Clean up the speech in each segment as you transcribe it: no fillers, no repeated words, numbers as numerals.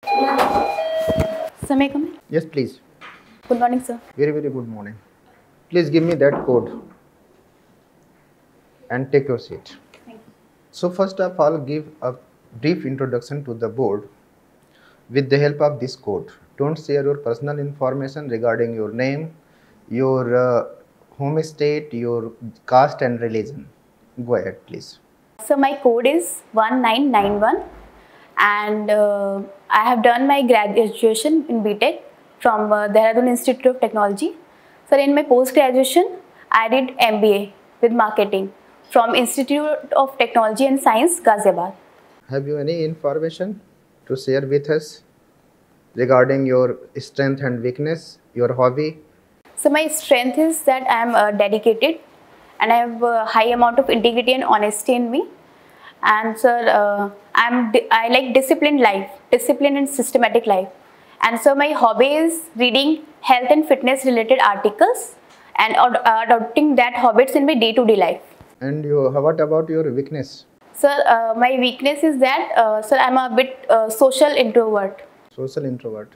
Sir, may I come in? Yes, please. Good morning, sir. Very, very good morning. Please give me that code and take your seat. Thank you. So first of all, give a brief introduction to the board with the help of this code. Don't share your personal information regarding your name, your home state, your caste and religion. Go ahead, please. So my code is 1991 and I have done my graduation in BTech from Dehradun Institute of Technology. So in my post-graduation, I did MBA with marketing from Institute of Technology and Science, Ghaziabad. Have you any information to share with us regarding your strength and weakness, your hobby? So my strength is that I am dedicated and I have a high amount of integrity and honesty in me. And sir, I like disciplined life, disciplined and systematic life. And so my hobby is reading health and fitness related articles and adopting that habits in my day-to-day life. And what about your weakness? Sir, my weakness is that, sir, I'm a bit social introvert. Social introvert.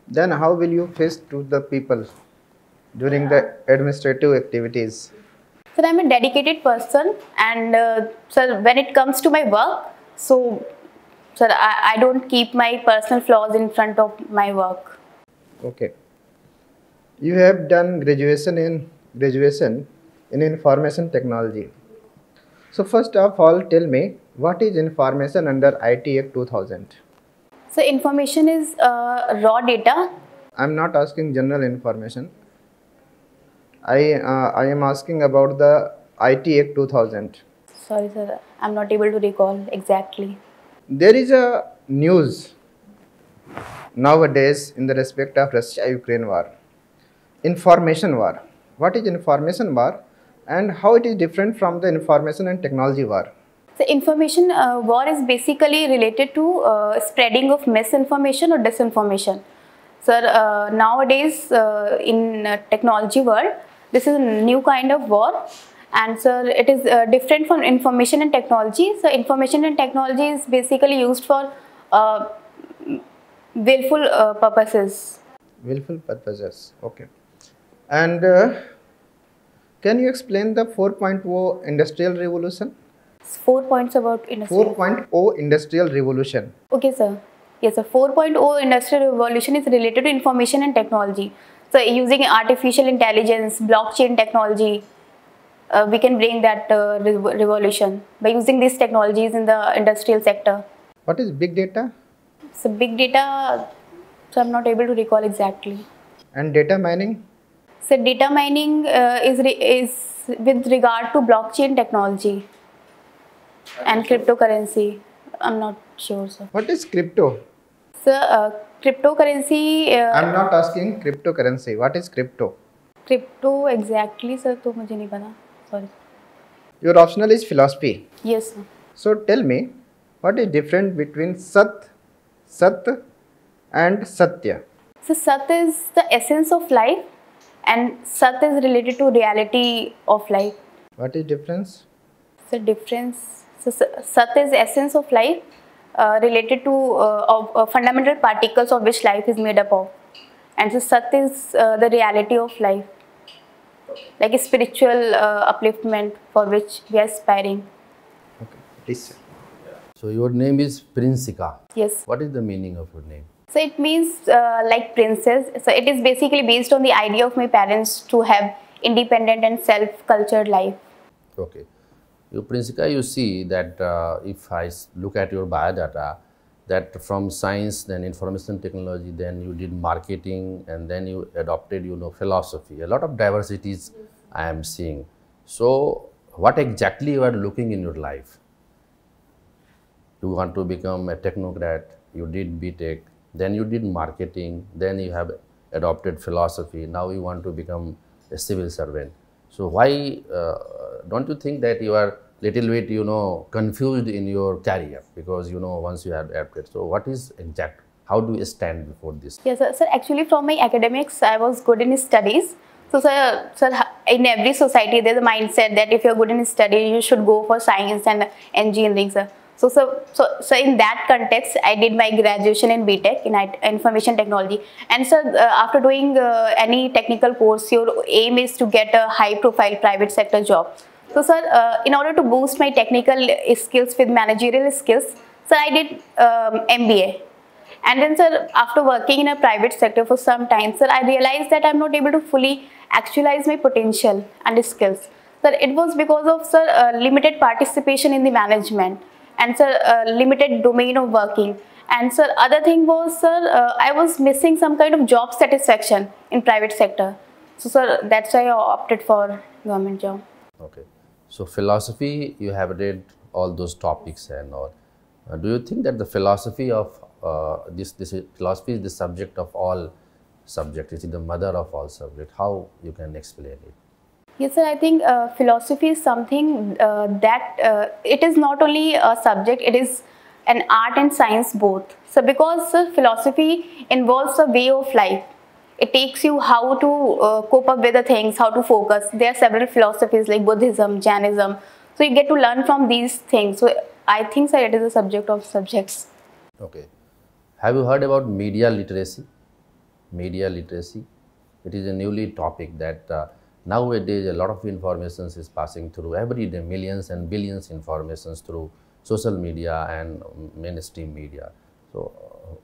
Then how will you face to the people during the administrative activities? Sir, I'm a dedicated person and sir, when it comes to my work, so sir, I don't keep my personal flaws in front of my work. Okay. You have done graduation in information technology. So first of all, tell me, what is information under IT Act 2000? So information is raw data. I'm not asking general information. I am asking about the IT Act 2000. Sorry sir, I'm not able to recall exactly. There is a news nowadays in the respect of Russia-Ukraine war. Information war. What is information war and how it is different from the information and technology war? So information war is basically related to spreading of misinformation or disinformation. Sir, nowadays in technology world, this is a new kind of war, and sir, it is different from information and technology. So information and technology is basically used for willful purposes. Willful purposes. Okay. And can you explain the 4.0 industrial revolution? 4 points about industrial. 4.0 industrial revolution. Okay, sir. Yes, sir. 4.0 industrial revolution is related to information and technology. So using artificial intelligence, blockchain technology, we can bring that revolution by using these technologies in the industrial sector. What is big data? So big data, so I'm not able to recall exactly. And data mining? So data mining is with regard to blockchain technology and cryptocurrency. I'm not sure, sir. What is crypto? So cryptocurrency. I'm not asking cryptocurrency. What is crypto? Crypto exactly, sir, तो मुझे नहीं पता. Sorry. Your optional is philosophy. Yes, sir. So tell me, what is different between Sat, and Satya? So Sat is the essence of life and Sat is related to reality of life. What is difference? So difference. So Sat is essence of life related to fundamental particles of which life is made up of. And so Sat is the reality of life, like a spiritual upliftment for which we are aspiring. Okay, please. So your name is Princika. Yes. What is the meaning of your name? So it means like princess. So it is basically based on the idea of my parents to have independent and self-cultured life. Okay. You Princika, you see that if I look at your biodata, that from science, then information technology, then you did marketing, and then you adopted, philosophy. A lot of diversities I am seeing. So what exactly you are looking in your life? You want to become a technocrat, you did BTech, then you did marketing, then you have adopted philosophy, now you want to become a civil servant. So why don't you think that you are little bit, confused in your career, because, once you have adapted. So what is exact? How do you stand before this? Yes, sir. Actually, from my academics, I was good in studies. So, sir, in every society, there's a mindset that if you're good in study, you should go for science and engineering, sir. So in that context, I did my graduation in BTech in information technology. And so after doing any technical course, your aim is to get a high-profile private sector job. So, sir, in order to boost my technical skills with managerial skills, so I did MBA. And then, sir, after working in a private sector for some time, sir, I realized that I'm not able to fully actualize my potential and skills. Sir, it was because of, sir, limited participation in the management, and, sir, limited domain of working. And, sir, other thing was, sir, I was missing some kind of job satisfaction in private sector. So, sir, that's why I opted for government job. Okay. So philosophy, you have read all those topics and all. Do you think that the philosophy of this philosophy is the subject of all subjects? Is it the mother of all subjects? How you can explain it? Yes, sir. I think philosophy is something that it is not only a subject; it is an art and science both. So, because philosophy involves a way of life, it takes you how to cope up with the things, how to focus. There are several philosophies like Buddhism, Jainism. So you get to learn from these things. So I think, sir, it is a subject of subjects. Okay. Have you heard about media literacy? Media literacy. It is a newly topic that nowadays a lot of information is passing through every day, millions and billions informations through social media and mainstream media. So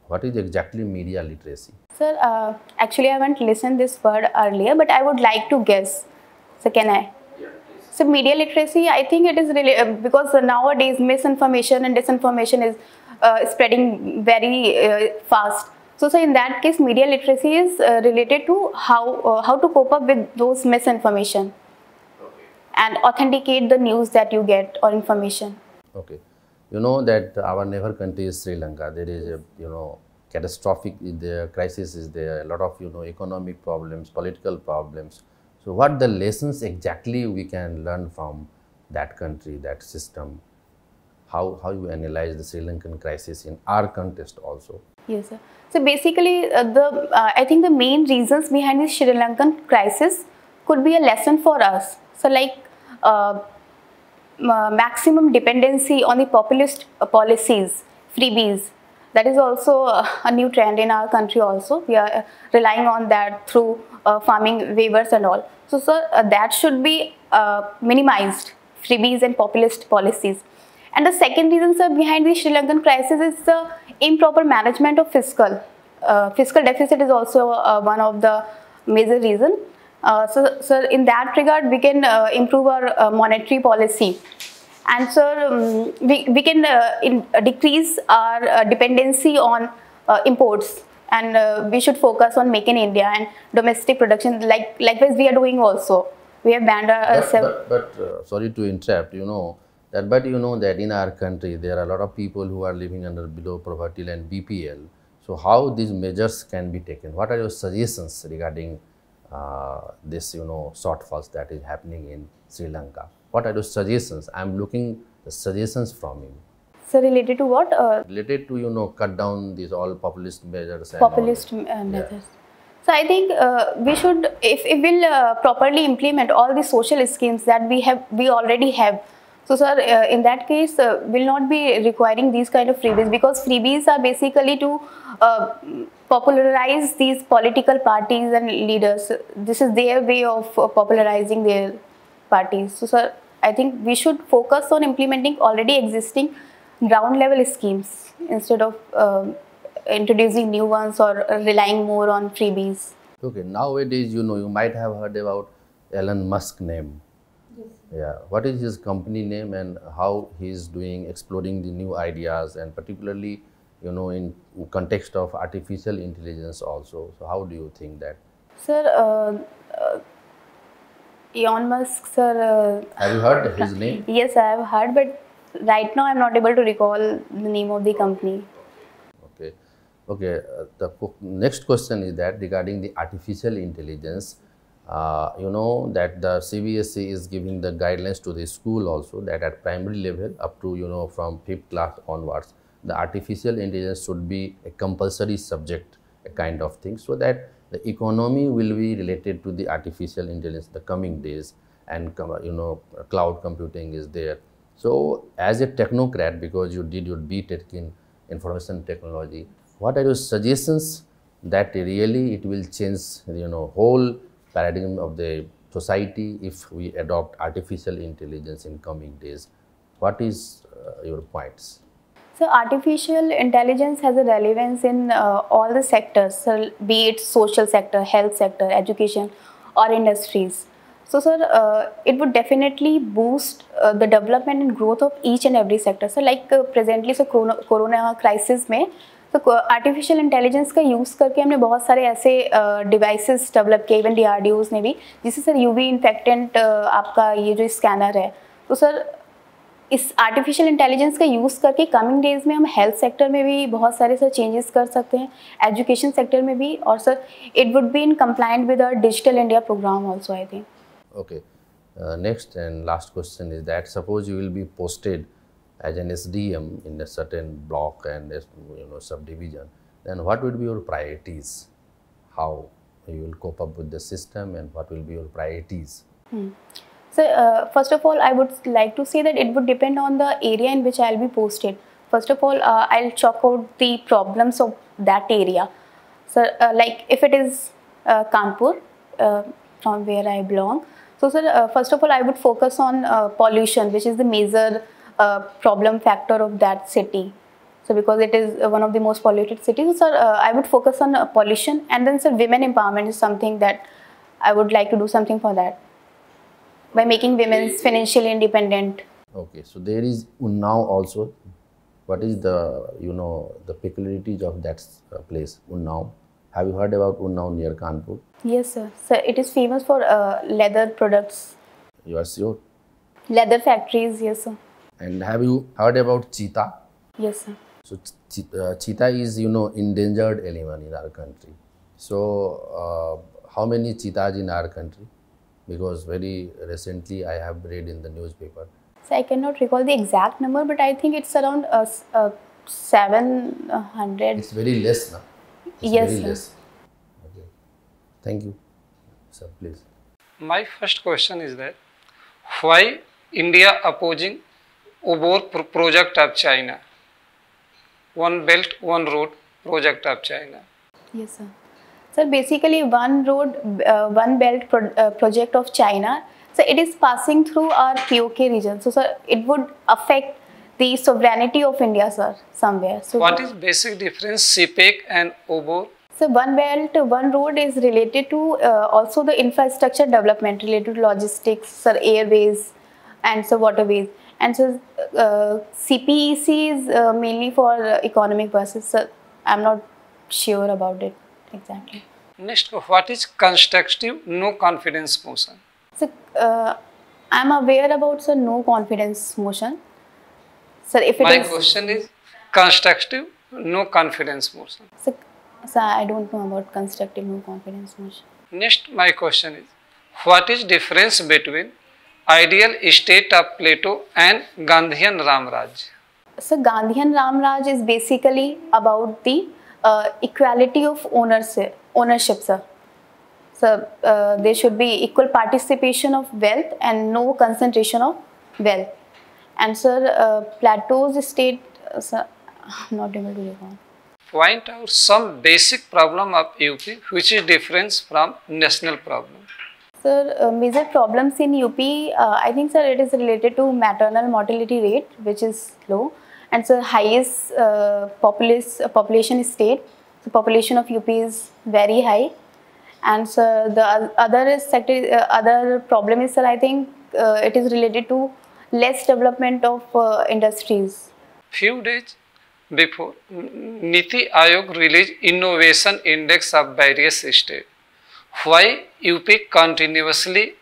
what is exactly media literacy? Sir, actually I haven't listened this word earlier, but I would like to guess. So can I? So media literacy, I think it is really because nowadays misinformation and disinformation is spreading very fast. So in that case, media literacy is related to how to cope up with those misinformation and authenticate the news that you get or information. Okay. You know that our neighbor country is Sri Lanka. There is a catastrophic crisis is there. A lot of economic problems, political problems. So what the lessons exactly we can learn from that country, that system? How you analyze the Sri Lankan crisis in our context also? Yes, sir. So basically, I think the main reasons behind the Sri Lankan crisis could be a lesson for us. So like maximum dependency on the populist policies, freebies. That is also a new trend in our country also. We are relying on that through farming waivers and all. So that should be minimized, freebies and populist policies. And the second reason, sir, behind the Sri Lankan crisis is the improper management of fiscal. Fiscal deficit is also one of the major reasons. So in that regard, we can improve our monetary policy. And so we can decrease our dependency on imports, and we should focus on Make in India and domestic production. Likewise, we are doing also. We have banned sorry to interrupt. But you know that in our country there are a lot of people who are living under below poverty line, BPL. So how these measures can be taken? What are your suggestions regarding this shortfalls that is happening in Sri Lanka? What are your suggestions? I am looking the suggestions from you. So related to what? Related to ap down these all populist measures. Populist measures. Yeah. So I think we should, if we'll properly implement all the social schemes that we already have. So sir, in that case, will not be requiring these kind of freebies, because freebies are basically to popularize these political parties and leaders. This is their way of popularizing their parties. So sir, I think we should focus on implementing already existing ground level schemes instead of introducing new ones or relying more on freebies. Okay, nowadays you might have heard about Elon Musk name. Yes. Yeah, what is his company name and how he is doing, exploring the new ideas, and particularly in context of artificial intelligence also. So how do you think that? Sir, Elon Musk, sir. Have you heard his name? Yes, I have heard, but right now I am not able to recall the name of the company. Okay. The next question is that regarding the artificial intelligence. That the CBSE is giving the guidelines to the school also that at primary level up to from 5th class onwards, the artificial intelligence should be a compulsory subject, a kind of thing, so that the economy will be related to the artificial intelligence the coming days, and cloud computing is there. So, as a technocrat, because you did your BTech in information technology, what are your suggestions that really it will change, whole paradigm of the society if we adopt artificial intelligence in coming days? What is your points? So artificial intelligence has a relevance in all the sectors, so be it social sector, health sector, education, or industries. So, sir, it would definitely boost the development and growth of each and every sector. So, like presently, so corona crisis में तो artificial intelligence का use करके हमने बहुत सारे ऐसे devices develop किए, even डीआरडीओज ने भी, जिससे सर यूवी इन्फेक्टेंट आपका ये जो स्कैनर है, तो सर इस आर्टिफिशियल इंटेलिजेंस का यूज़ करके कमिंग डेज में हम हेल्थ सेक्टर में भी बहुत सारे सर चेंजेस कर सकते हैं, एजुकेशन सेक्टर में भी, और sir it would be in compliant with our digital India program also, I think. Okay. Next and last question is that suppose you will be posted as an SDM in a certain block and subdivision, then what will be your priorities? How you will cope up with the system and what will be your priorities? So, first of all, I would like to say that it would depend on the area in which I'll be posted. First of all, I'll chalk out the problems of that area. So, like if it is Kanpur, from where I belong. So, sir, first of all, I would focus on pollution, which is the major problem factor of that city. So, because it is one of the most polluted cities, so, sir, I would focus on pollution, and then, sir, women empowerment is something that I would like to do something for that, by making women financially independent. Okay, so there is Unnao also. What is the the peculiarities of that place, Unnao? Have you heard about Unnao near Kanpur? Yes, sir. Sir, it is famous for leather products. You are sure? Leather factories, yes, sir. And have you heard about cheetah? Yes, sir. So cheetah is endangered animal in our country. So how many cheetahs in our country? Because very recently I have read in the newspaper. So I cannot recall the exact number, but I think it's around 700. It's very less, na? It's Yes, very sir. less. Okay. Thank you, sir. Please. My first question is that why India opposing UBOR project of China, One Belt, One Road project of China? Yes, sir. Sir, basically one road, one belt project of China. So it is passing through our POK region. So, sir, it would affect the sovereignty of India, sir, somewhere. So, What is basic difference CPEC and UBOR? so one belt, one road is related to also the infrastructure development related to logistics, sir, airways, and so waterways. And so CPEC is mainly for economic purposes. Sir, I'm not sure about it exactly. Next, what is constructive no confidence motion? So I'm aware about, sir, no confidence motion. Sir, if it My is, question is constructive no confidence motion. sir, I don't know about constructive no confidence motion. Next, my question is what is difference between ideal state of Plato and Gandhian Ramraj? So Gandhian Ramraj is basically about the equality of ownership, sir. So there should be equal participation of wealth and no concentration of wealth. And sir, Plato's state, sir, I'm not able to recall. Point out some basic problem of UP which is different from national problem. Sir, major problems in UP, I think, sir, it is related to maternal mortality rate, which is low, and sir, highest population state. The population of UP is very high, and sir, the other sector, other problem is, sir, I think it is related to less development of industries. Few days before, Niti Aayog released Innovation Index of various states. Why UP continuously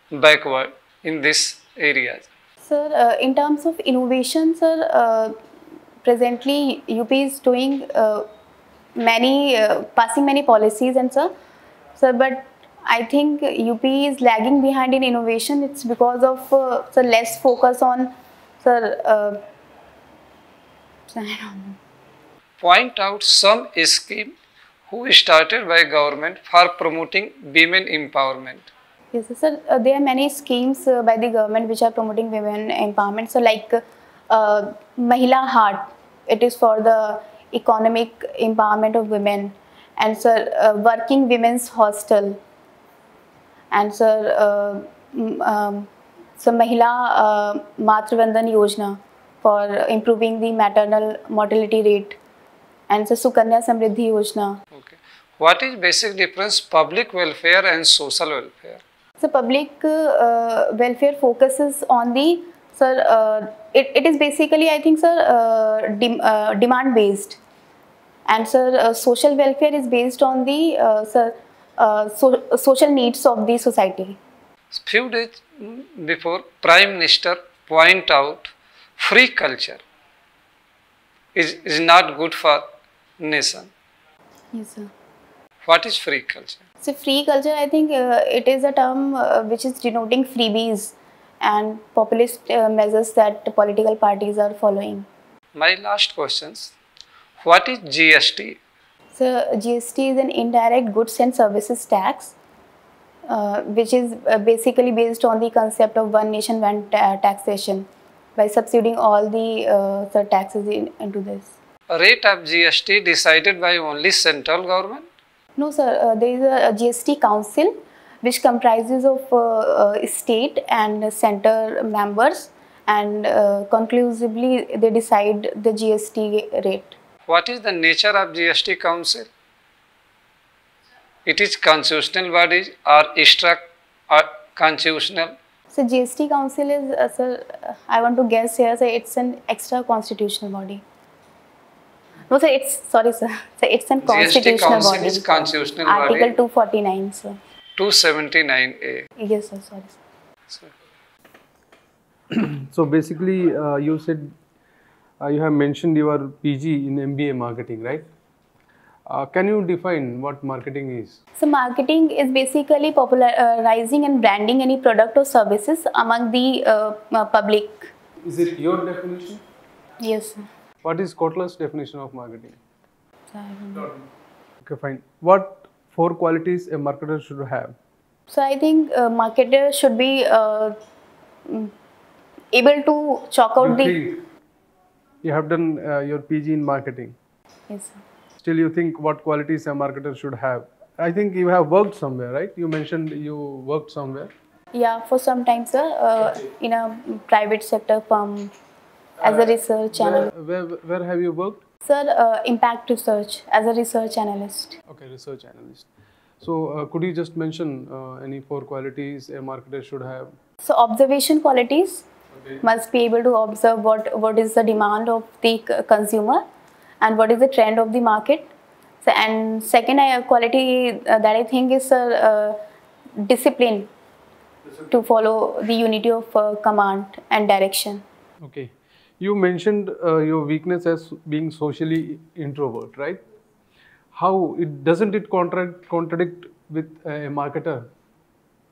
backward in this area? Sir, in terms of innovation, sir, presently UP is doing passing many policies, and sir, but I think UP is lagging behind in innovation. It's because of sir, less focus on, sir, I don't know. Point out some scheme who started by government for promoting women empowerment. Yes, sir. There are many schemes by the government which are promoting women empowerment. So, like Mahila Heart, it is for the economic empowerment of women, and sir, Working Women's Hostel, and sir, so Mahila Matru Vandan Yojana for improving the maternal mortality rate, and so Sukanya Samriddhi Yojana. Okay. What is basic difference public welfare and social welfare? So public welfare focuses on the sir. It is basically, I think, sir, demand based, and sir, social welfare is based on the social needs of the society. Few days before, Prime Minister point out free culture is not good for nation. Yes, sir. What is free culture? So free culture, I think it is a term which is denoting freebies and populist measures that the political parties are following. My last questions. What is GST? So GST is an indirect goods and services tax, which is basically based on the concept of one nation, one taxation, by subsidizing all the taxes into this. Rate of GST decided by only central government? No, sir. There is a GST council which comprises of state and center members, and conclusively they decide the GST rate. What is the nature of GST council? It is constitutional body or extra constitutional? So GST council is, sir, I want to guess here, so it's an extra constitutional body. No, sir, it's, sorry, sir. So it's an constitutional GST council body. is constitutional Article body. 249, sir. 279A. Yes, sir, sorry, sir. So basically, you said you have mentioned your PG in MBA marketing, right? Can you define what marketing is? So marketing is basically popularizing and branding any product or services among the public. Is it your definition? Yes, sir. What is Kotler's definition of marketing? So, I don't know. Okay, fine. What 4 qualities a marketer should have? So I think marketer should be able to chalk out You have done your PG in marketing. Yes, sir. Still, you think what qualities a marketer should have? I think you have worked somewhere, right? You mentioned you worked somewhere. Yeah, for some time, sir, in a private sector firm as a research analyst. Where have you worked? Sir, impact research as a research analyst. Okay, research analyst. So, could you just mention any 4 qualities a marketer should have? So, observation qualities. Okay. Must be able to observe what is the demand of the consumer and what is the trend of the market. So, and second quality that I think is discipline to follow the unity of command and direction. Okay. You mentioned your weakness as being socially introvert, right? How doesn't it contradict with a marketer,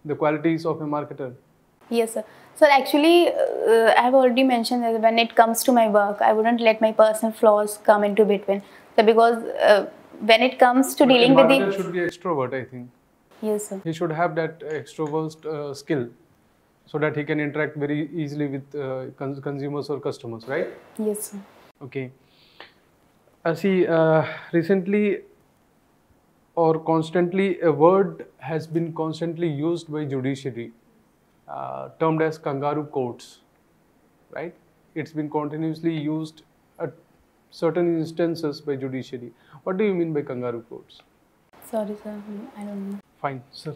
the qualities of a marketer? Yes, sir. So actually, I have already mentioned that when it comes to my work, I wouldn't let my personal flaws come into between. So because when it comes to dealing with the... A marketer should be extrovert, I think. Yes, sir. He should have that extrovert skill so that he can interact very easily with consumers or customers, right? Yes, sir. Okay. See, recently or constantly, a word has been constantly used by judiciary, termed as kangaroo courts, right? It's been continuously used at certain instances by judiciary. What do you mean by kangaroo courts? Sorry, sir. I don't know. Fine, sir.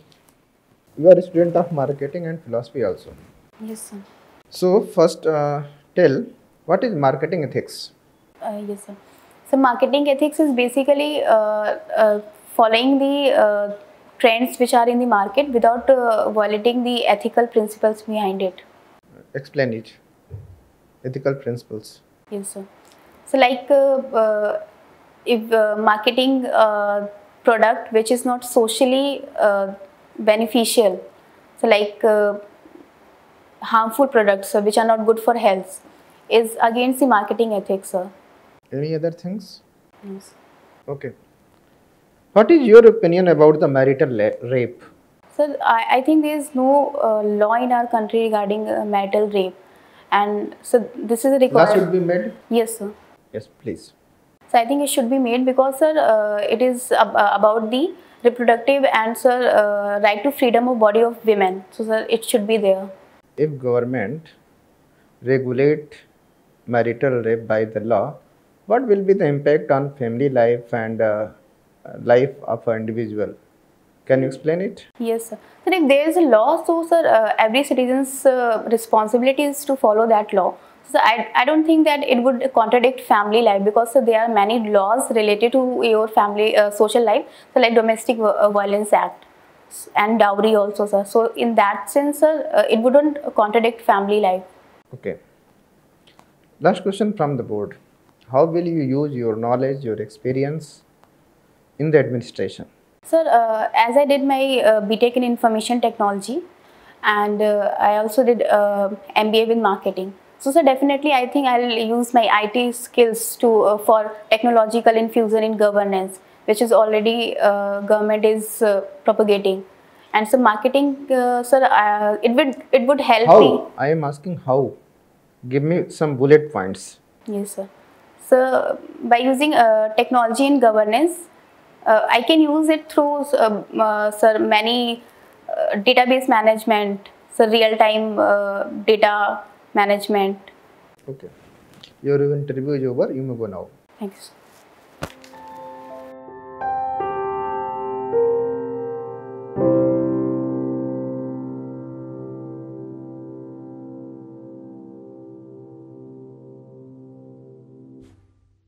You are a student of marketing and philosophy also. Yes, sir. So first tell, what is marketing ethics? Yes, sir. So marketing ethics is basically following the trends which are in the market without violating the ethical principles behind it. Explain it. Ethical principles. Yes, sir. So like if marketing product which is not socially beneficial, so like harmful products which are not good for health, is against the marketing ethics, sir. Any other things? Yes. Okay. What is your opinion about the marital rape? Sir, I think there is no law in our country regarding marital rape, and so this is a Law requirement. should be made? Yes, sir. Yes, please. So I think it should be made because, sir, it is about the reproductive and, sir, right to freedom of body of women. So, sir, it should be there. If government regulate marital rape by the law, what will be the impact on family life and life of an individual? Can you explain it? Yes, sir. So if there is a law, so, sir, every citizen's responsibility is to follow that law. So I don't think that it would contradict family life, because, sir, there are many laws related to your family social life, so like Domestic Violence Act and dowry also, sir. So in that sense, sir, it wouldn't contradict family life. Okay. Last question from the board. How will you use your knowledge, your experience in the administration? Sir, as I did my BTech in Information Technology, and I also did MBA with Marketing. So, sir, definitely I think I'll use my IT skills to for technological infusion in governance, which is already government is propagating. And so marketing, sir, it would help me. How? I am asking how. Give me some bullet points. Yes, sir. So, by using technology in governance, I can use it through, sir, many database management, so real-time data management. Okay. Your interview is over. You may go now. Thanks.